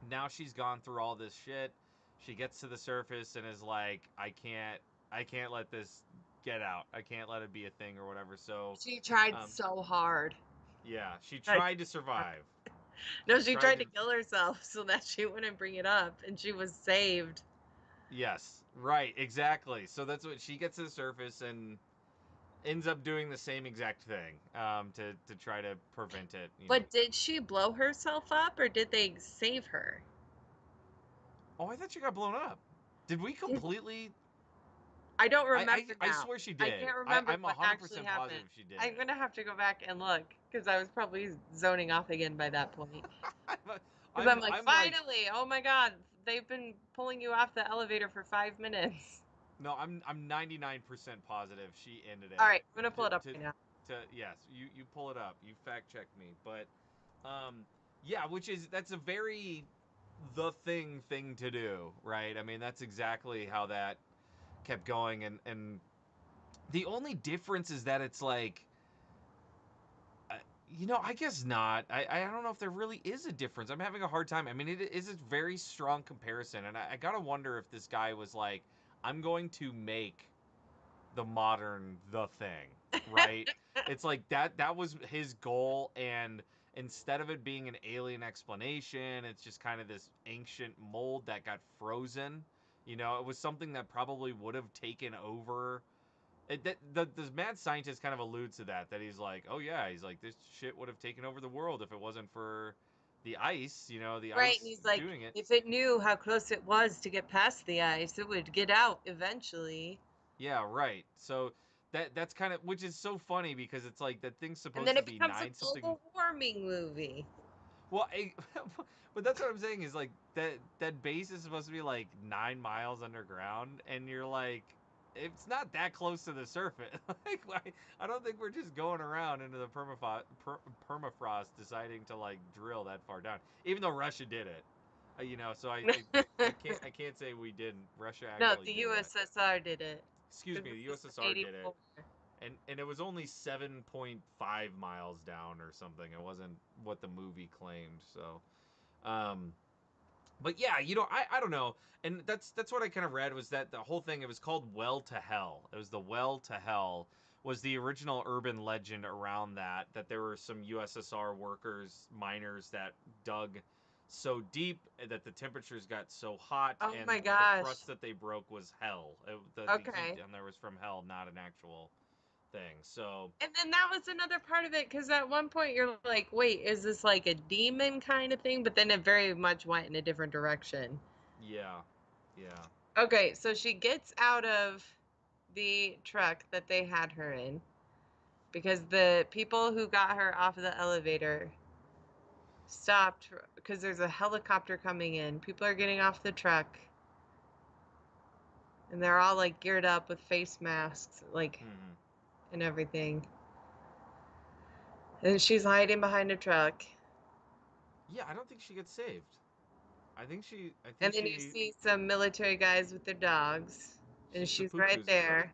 Speaker 1: now she's gone through all this shit. She gets to the surface and is like, I can't let this get out. I can't let it be a thing or whatever. So,
Speaker 2: She tried
Speaker 1: um,
Speaker 2: so hard.
Speaker 1: yeah, she
Speaker 2: Tried
Speaker 1: tried to
Speaker 2: so hard.
Speaker 1: survive.
Speaker 2: No,
Speaker 1: She
Speaker 2: she
Speaker 1: tried
Speaker 2: tried to
Speaker 1: to.
Speaker 2: kill herself so that she wouldn't bring it up, and she was saved.
Speaker 1: Yes, right, exactly. So that's what she gets to the surface and ends up doing the same exact thing, to try to prevent it.
Speaker 2: But did she blow herself up, or did they save her?
Speaker 1: Oh, I thought she got blown up. Did we
Speaker 2: Did
Speaker 1: completely?
Speaker 2: I don't
Speaker 1: I
Speaker 2: remember
Speaker 1: I, I
Speaker 2: now.
Speaker 1: swear she
Speaker 2: I
Speaker 1: did.
Speaker 2: can't
Speaker 1: I
Speaker 2: remember
Speaker 1: I'm
Speaker 2: what actually
Speaker 1: 100%
Speaker 2: happened.
Speaker 1: positive she did
Speaker 2: I'm
Speaker 1: it.
Speaker 2: gonna have to go back and look because I was probably zoning off again by that point.
Speaker 1: I'm
Speaker 2: Because I'm
Speaker 1: I'm
Speaker 2: like,
Speaker 1: I'm like
Speaker 2: finally, oh my God, they've been pulling you off the elevator for 5 minutes.
Speaker 1: no, I'm 99% positive she ended
Speaker 2: All
Speaker 1: it.
Speaker 2: right, I'm gonna pull
Speaker 1: To
Speaker 2: it up
Speaker 1: to
Speaker 2: right now.
Speaker 1: to yes, you pull it up. You fact check me, but yeah, that's a very The thing to do, right? I mean, that's exactly how that kept going, and the only difference is that it's like, I guess not. I don't know if there really is a difference. I'm having a hard time. I mean, it is a very strong comparison, and I gotta wonder if this guy was like, I'm going to make the modern The Thing, right? It's like that was his goal, and instead of it being an alien explanation, it's just kind of this ancient mold that got frozen. It was something that probably would have taken over. The mad scientist kind of alludes to that he's like, oh yeah, he's like, this shit would have taken over the world if it wasn't for the ice, the
Speaker 2: Right, and
Speaker 1: ice
Speaker 2: he's like,
Speaker 1: doing it.
Speaker 2: if it knew how close it was to get past the ice, it would get out eventually.
Speaker 1: Yeah, right. So that's kind of, which is so funny because it's like that thing's
Speaker 2: And
Speaker 1: supposed
Speaker 2: then
Speaker 1: to
Speaker 2: it
Speaker 1: be
Speaker 2: becomes a
Speaker 1: nine something.
Speaker 2: global warming movie.
Speaker 1: Well, but that's what I'm saying is like that base is supposed to be like 9 miles underground, and you're like, it's not that close to the surface. Like, I don't think we're just going around into the permafrost deciding to like drill that far down. Even though Russia did it, So I can't say we didn't. Russia
Speaker 2: No,
Speaker 1: actually
Speaker 2: the
Speaker 1: did it.
Speaker 2: USSR did it.
Speaker 1: Excuse
Speaker 2: Because
Speaker 1: me,
Speaker 2: this
Speaker 1: the
Speaker 2: is from
Speaker 1: USSR did it,
Speaker 2: 84.
Speaker 1: and it was only 7.5 miles down or something. It wasn't what the movie claimed. So, um, but yeah, I don't know, and that's what I kind of read was that the whole thing, it was called Well to Hell. It was the Well to Hell was the original urban legend around that there were some USSR workers, miners that dug so deep that the temperatures got so hot,
Speaker 2: Oh
Speaker 1: and
Speaker 2: my
Speaker 1: the
Speaker 2: gosh.
Speaker 1: crust that they broke was hell. The heat
Speaker 2: Okay.
Speaker 1: down there was from hell, not an actual thing. So
Speaker 2: And then that was another part of it, because at one point you're like, wait, is this like a demon kind of thing? But then it very much went in a different direction.
Speaker 1: yeah, yeah.
Speaker 2: Okay, so she gets out of the truck that they had her in because the people who got her off of the elevator stopped because there's a helicopter coming in. People are getting off the truck and they're all like geared up with face masks, like,
Speaker 1: Hmm.
Speaker 2: and everything. And she's hiding behind a truck.
Speaker 1: Yeah, I don't think she gets saved. I think she. I
Speaker 2: And
Speaker 1: think
Speaker 2: then you
Speaker 1: she.
Speaker 2: see some military guys with their dogs,
Speaker 1: She
Speaker 2: and she's right
Speaker 1: seppukus them.
Speaker 2: there.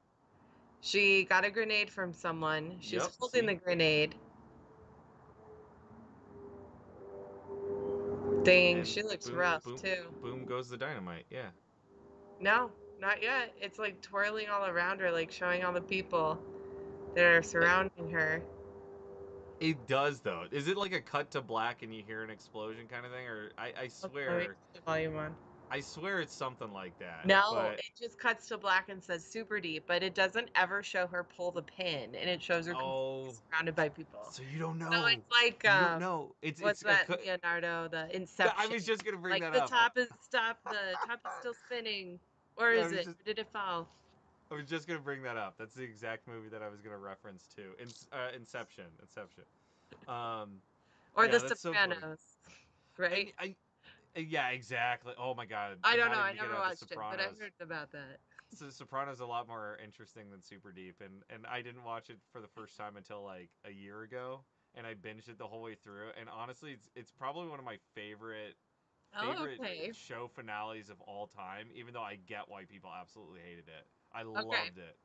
Speaker 2: She got a grenade from someone. She's
Speaker 1: Yep.
Speaker 2: holding the
Speaker 1: See.
Speaker 2: grenade. Dang,
Speaker 1: And
Speaker 2: she looks
Speaker 1: boom,
Speaker 2: rough
Speaker 1: boom,
Speaker 2: too.
Speaker 1: boom goes the dynamite. Yeah.
Speaker 2: No, not yet. It's like twirling all around her, like showing all the people that are
Speaker 1: It,
Speaker 2: surrounding her.
Speaker 1: it does though. Is it like a cut to black and you hear an explosion kind of thing, or I
Speaker 2: Hold on, let me
Speaker 1: swear,
Speaker 2: put the volume on.
Speaker 1: I swear it's something like that.
Speaker 2: No,
Speaker 1: But
Speaker 2: it just cuts to black and says super deep, but it doesn't ever show her pull the pin, and it shows her completely
Speaker 1: oh,
Speaker 2: surrounded by people.
Speaker 1: so you don't
Speaker 2: So
Speaker 1: know.
Speaker 2: it's like
Speaker 1: You don't know.
Speaker 2: what's
Speaker 1: It's a
Speaker 2: that
Speaker 1: cut.
Speaker 2: Leonardo, the
Speaker 1: I
Speaker 2: Inception?
Speaker 1: was just gonna bring
Speaker 2: Like
Speaker 1: that
Speaker 2: the
Speaker 1: up.
Speaker 2: top is stop, the top is still spinning. Or
Speaker 1: I
Speaker 2: is
Speaker 1: was
Speaker 2: it?
Speaker 1: just
Speaker 2: Or did it fall?
Speaker 1: I was just gonna bring that up. That's the exact movie that I was gonna reference to. Inception. Inception. Um,
Speaker 2: Or The
Speaker 1: yeah, that's so funny.
Speaker 2: Sopranos, right?
Speaker 1: I yeah, exactly. Oh my god,
Speaker 2: I don't
Speaker 1: not
Speaker 2: know.
Speaker 1: even
Speaker 2: I
Speaker 1: to get
Speaker 2: never
Speaker 1: out of The
Speaker 2: watched it, but I
Speaker 1: Sopranos.
Speaker 2: heard about that.
Speaker 1: So Sopranos a lot more interesting than Superdeep, and I didn't watch it for the first time until like a year ago, and I binged it the whole way through. And honestly, it's probably one of my
Speaker 2: Oh,
Speaker 1: favorite
Speaker 2: okay.
Speaker 1: show finales of all time. Even though I get why people absolutely hated it, I
Speaker 2: Okay.
Speaker 1: loved it.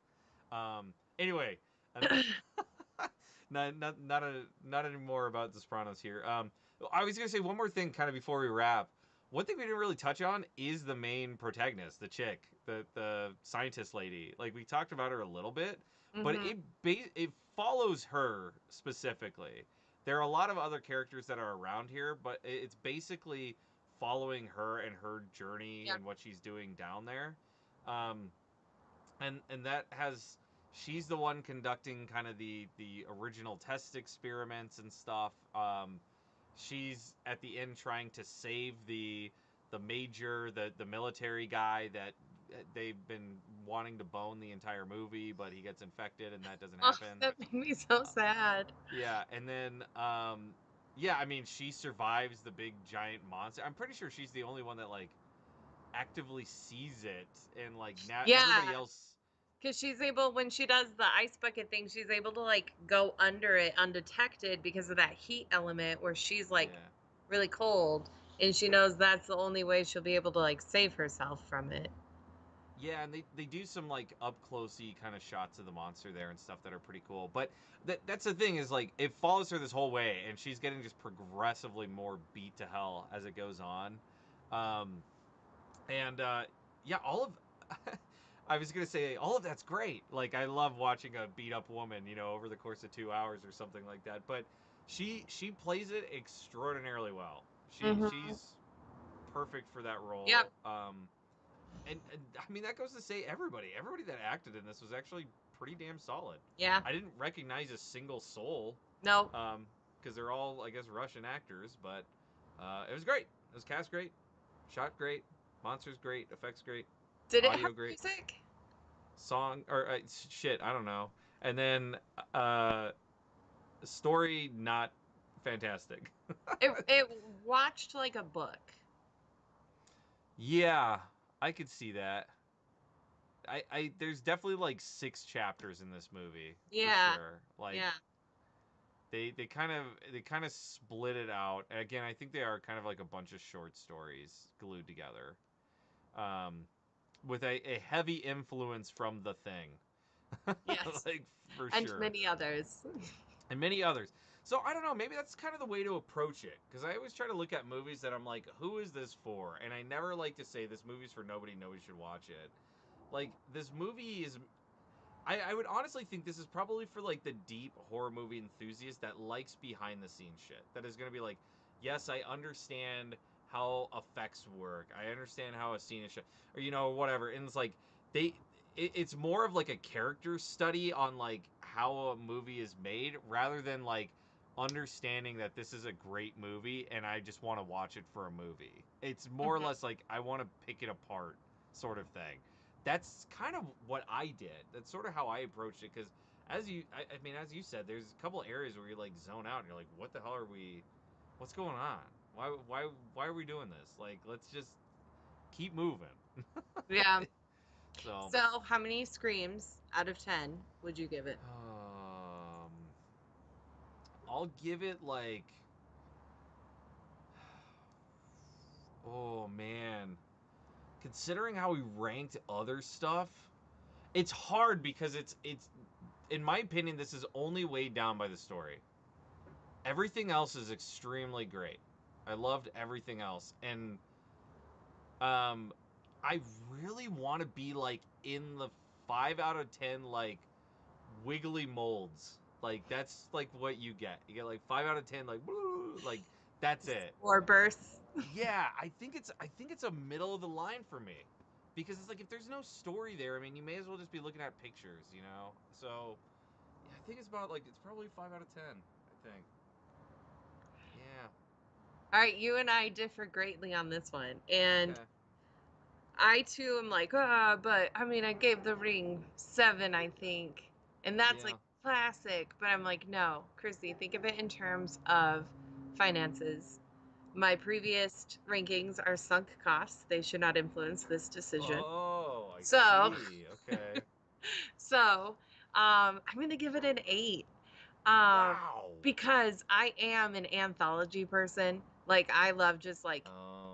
Speaker 1: Anyway, and not anymore about The Sopranos here. I was gonna say one more thing, kind of before we wrap. One thing we didn't really touch on is the main protagonist, the chick, the scientist lady. Like we talked about her a little bit, but
Speaker 2: Mm-hmm.
Speaker 1: it follows her specifically. There are a lot of other characters that are around here, but it's basically following her and her journey
Speaker 2: Yeah.
Speaker 1: and what she's doing down there. Um, and that has she's the one conducting kind of the original test experiments and stuff. She's at the end trying to save the major, the military guy that they've been wanting to bone the entire movie, but he gets infected and that doesn't
Speaker 2: Oh,
Speaker 1: happen.
Speaker 2: that made me so
Speaker 1: Uh,
Speaker 2: sad.
Speaker 1: yeah, and then yeah, I mean she survives the big giant monster. I'm pretty sure she's the only one that like actively sees it, and like now everybody
Speaker 2: Yeah,
Speaker 1: else.
Speaker 2: because she's able, when she does the ice bucket thing, she's able to like go under it undetected because of that heat element where she's like
Speaker 1: Yeah.
Speaker 2: really cold, and she knows that's the only way she'll be able to like save herself from it.
Speaker 1: Yeah, and they do some like up closey kind of shots of the monster there and stuff that are pretty cool. But that's the thing is like it follows her this whole way, and she's getting just progressively more beat to hell as it goes on. Um, and yeah, all of I was gonna say all of that's great. Like I love watching a beat up woman, over the course of 2 hours or something like that. But she plays it extraordinarily well.
Speaker 2: Mm-hmm.
Speaker 1: She's perfect for that
Speaker 2: Yep.
Speaker 1: role. And I mean that goes to say everybody that acted in this was actually pretty damn solid.
Speaker 2: Yeah.
Speaker 1: I didn't recognize a single soul,
Speaker 2: No.
Speaker 1: because they're all I guess Russian actors, but it was great. It was cast great, shot great, monsters great, effects great,
Speaker 2: Did it have
Speaker 1: audio great,
Speaker 2: music?
Speaker 1: song or shit I don't know, and then story not fantastic.
Speaker 2: It watched like a book.
Speaker 1: Yeah, I could see that. I there's definitely like 6 chapters in this movie for
Speaker 2: Yeah.
Speaker 1: sure. Like
Speaker 2: Yeah.
Speaker 1: they kind of split it out. Again, I think they are kind of like a bunch of short stories glued together, um, with a heavy influence from The Thing,
Speaker 2: Yes.
Speaker 1: like for
Speaker 2: And
Speaker 1: sure,
Speaker 2: many others.
Speaker 1: and many others. So I don't know. Maybe that's kind of the way to approach it, because I always try to look at movies that I'm like, who is this for? And I never like to say this movie's for nobody. Nobody should watch it. Like this movie is I would honestly think this is probably for like the deep horror movie enthusiast that likes behind the scenes shit. That is going to be like, yes, I understand how effects work. I understand how a scene is shot, or whatever. And it's like it's more of like a character study on like how a movie is made rather than like understanding that this is a great movie and I just want to watch it for a movie. It's more or less like I want to pick it apart sort of thing. That's kind of what I did. That's sort of how I approached it because as you said, there's a couple areas where you like zone out and you're like, what the hell are we? What's going on? Why are we doing this? Like, let's just keep moving.
Speaker 2: Yeah.
Speaker 1: So,
Speaker 2: So, how many screams out of 10 would you give it?
Speaker 1: I'll give it like, oh man, considering how we ranked other stuff, it's hard because it's in my opinion this is only weighed down by the story. Everything else is extremely great. I loved everything else, and um, I really want to be like in the 5 out of 10 like wiggly molds. Like that's like what you get. You get like 5 out of 10 like woo, like that's it.
Speaker 2: Or bursts?
Speaker 1: Yeah, I think it's a middle of the line for me. Because it's like if there's no story there, I mean, you may as well just be looking at pictures. So, yeah, I think it's about like it's probably 5 out of 10, I think. Yeah.
Speaker 2: All right, you and I differ greatly on this one. And
Speaker 1: Okay.
Speaker 2: I too am like, but I mean, I gave The Ring 7, I think. And that's like
Speaker 1: Yeah.
Speaker 2: classic. But I'm like, no, Chrissy, think of it in terms of finances. My previous rankings are sunk costs. They should not influence this decision.
Speaker 1: Oh, I
Speaker 2: So,
Speaker 1: see. Okay.
Speaker 2: so, I'm gonna give it an 8.
Speaker 1: Wow.
Speaker 2: Because I am an anthology person. Like I love just like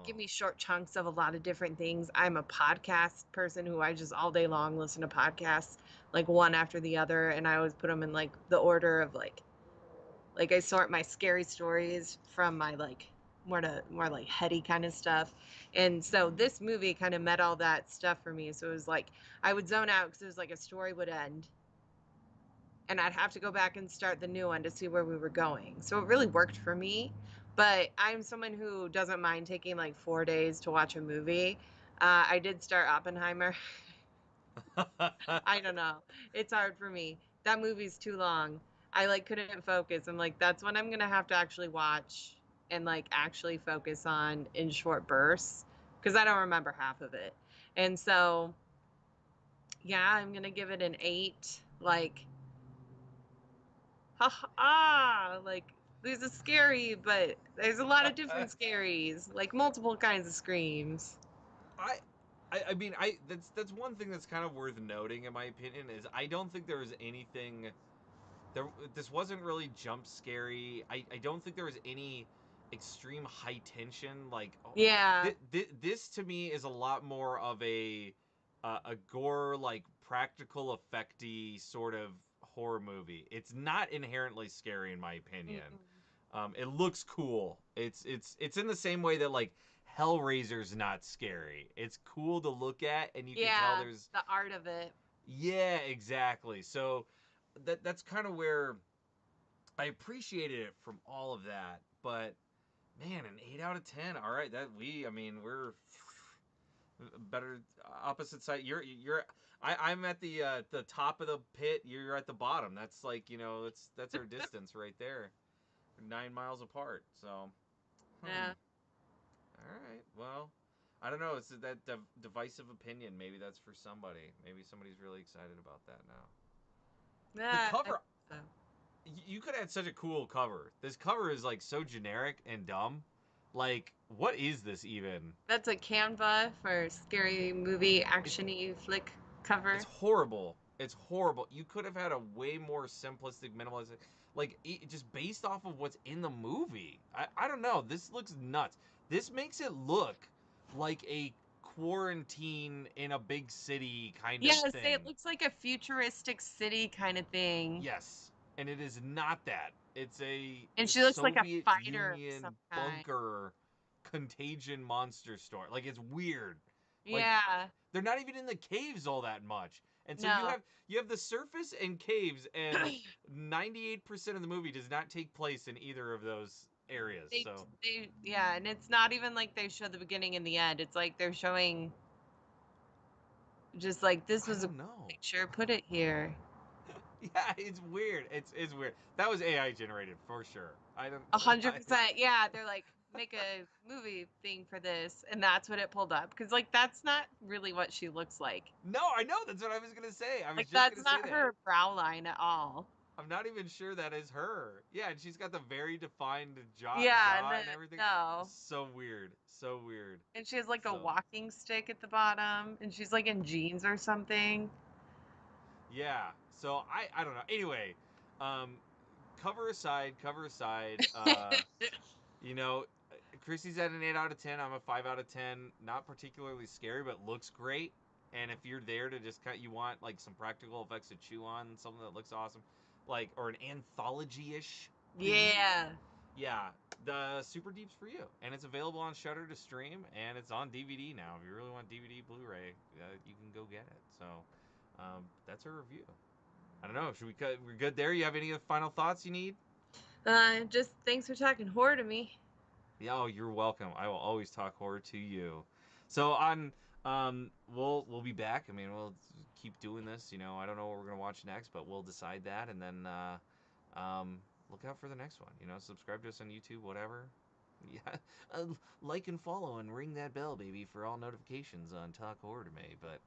Speaker 2: give
Speaker 1: Oh.
Speaker 2: me short chunks of a lot of different things. I'm a podcast person who I just all day long listen to podcasts like one after the other, and I always put them in like the order of like I sort my scary stories from my like more like heady kind of stuff. And so
Speaker 1: Mhm.
Speaker 2: this movie kind of met all that stuff for me. So it was like I would zone out because it was like a story would end and I'd have to go back and start the new one to see where we were going. So it really worked for me. But I'm someone who doesn't mind taking like 4 days to watch a movie. I did start Oppenheimer. I don't know. It's hard for me. That movie's too long. I like couldn't focus. I'm like, that's what I'm gonna have to actually watch and like actually focus on in short bursts because I don't remember half of it. And so, yeah, I'm gonna give it an 8. Like ha ha, like there's a scary, but there's a lot of different scaries, like multiple kinds of screams.
Speaker 1: I, I mean, that's one thing that's kind of worth noting in my opinion is I don't think there was anything there. This wasn't really jump scary. I don't think there was any extreme high tension. Like,
Speaker 2: Yeah,
Speaker 1: this to me is a lot more of a gore like practical effecty sort of horror movie. It's not inherently scary in my opinion.
Speaker 2: mm-mm.
Speaker 1: It looks cool. It's in the same way that like Hellraiser's not scary. It's cool to look at, and you can tell
Speaker 2: Yeah,
Speaker 1: there's
Speaker 2: the art of it.
Speaker 1: yeah, exactly. So that's kind of where I appreciated it from all of that. But man, an 8 out of 10. All right, I mean, we're better opposite side. I'm at the top of the pit. You're at the bottom. That's like that's our distance right there. We're 9 miles apart. So,
Speaker 2: Yeah,
Speaker 1: all right. Well, I don't know. It's that divisive opinion. Maybe that's for somebody. Maybe somebody's really excited about that now. The
Speaker 2: yeah.
Speaker 1: cover,
Speaker 2: So.
Speaker 1: you could have had such a cool cover. This cover is like so generic and dumb. Like, what is this even?
Speaker 2: That's a Canva for scary movie
Speaker 1: It's
Speaker 2: actiony flick
Speaker 1: it's
Speaker 2: cover.
Speaker 1: horrible. It's horrible. You could have had a way more simplistic, minimalistic, like just based off of what's in the movie. I don't know. This looks nuts. This makes it look like a quarantine in a big city kind of
Speaker 2: Yes, it
Speaker 1: thing.
Speaker 2: looks like a futuristic city kind of thing.
Speaker 1: Yes, and it is not that. It's a
Speaker 2: And she looks like a
Speaker 1: Soviet
Speaker 2: fighter of some
Speaker 1: Union
Speaker 2: kind.
Speaker 1: bunker contagion monster store. Like it's weird. Like
Speaker 2: Yeah.
Speaker 1: they're not even in the caves all that much. And so you
Speaker 2: No.
Speaker 1: have you have the surface and caves and 98% of the movie does not take place in either of those areas. So
Speaker 2: Yeah, and it's not even like they show the beginning and the end. It's like they're showing just like this
Speaker 1: I
Speaker 2: was a
Speaker 1: don't know.
Speaker 2: picture, put it here.
Speaker 1: Yeah, it's weird. It's weird. That was AI generated for sure. I don't.
Speaker 2: 100%. Yeah, they're like make a movie thing for this, and that's what it pulled up because like that's not really what she looks like.
Speaker 1: No, I know. That's what I was gonna say. I was
Speaker 2: Like
Speaker 1: just
Speaker 2: that's
Speaker 1: gonna say
Speaker 2: not
Speaker 1: that.
Speaker 2: her brow line at all.
Speaker 1: I'm not even sure that is her. Yeah, and she's got the very defined jaw,
Speaker 2: Yeah,
Speaker 1: jaw and everything.
Speaker 2: no.
Speaker 1: So weird. So weird.
Speaker 2: And she has like a
Speaker 1: So
Speaker 2: walking stick at the bottom, and she's like in jeans or something.
Speaker 1: yeah. So I don't know. Anyway, um, cover aside, cover aside. You know, Chrissy's at an 8 out of 10. I'm a 5 out of 10. Not particularly scary, but looks great. And if you're there to just cut, you want like some practical effects to chew on, something that looks awesome, like or an anthology-ish theme.
Speaker 2: Yeah.
Speaker 1: Yeah, the Superdeep's for you, and it's available on Shudder to stream, and it's on DVD now. If you really want DVD, Blu-ray, you can go get it. So, that's our review. I don't know. Should we cut? We're good there. You have any final thoughts you need?
Speaker 2: Just thanks for talking horror to me.
Speaker 1: Yeah, oh, you're welcome. I will always talk horror to you. So on, we'll be back. I mean, we'll keep doing this. You know, I don't know what we're gonna watch next, but we'll decide that, and then look out for the next one. You know, subscribe to us on YouTube, whatever. Yeah, like and follow and ring that bell, baby, for all notifications on Talk Horror to Me. But